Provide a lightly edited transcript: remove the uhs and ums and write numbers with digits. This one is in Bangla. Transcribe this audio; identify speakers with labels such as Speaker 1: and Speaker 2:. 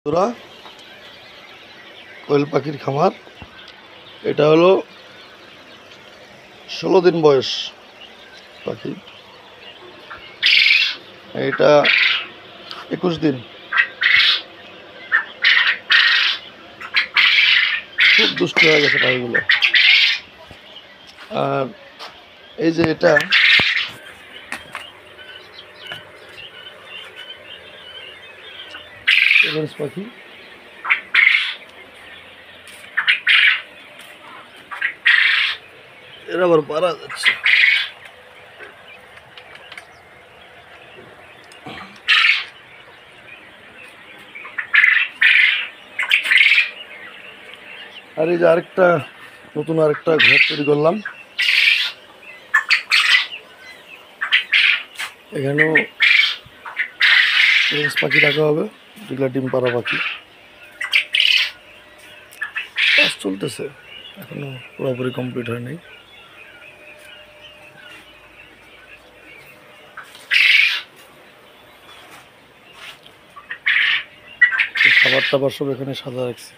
Speaker 1: তোরা কোয়েল পাখির খামার। এটা হলো 16 দিন বয়স পাখি, এটা 21 দিন। খুব দুষ্ট হয়ে গেছে পাখিগুলো। আর এই যে এটা পাখি, এরা আবার পারা যাচ্ছে। আর এই যে আরেকটা নতুন আরেকটা ঘর তৈরি করলাম, এখানেও পাখি রাখা হবে, যেগুলো ডিম পাড়া পাখি। কাজ চলতেছে, এখনো পুরোপুরি কমপ্লিট হয়নি। খাবার টাবার সব এখানে সাজা রাখছি।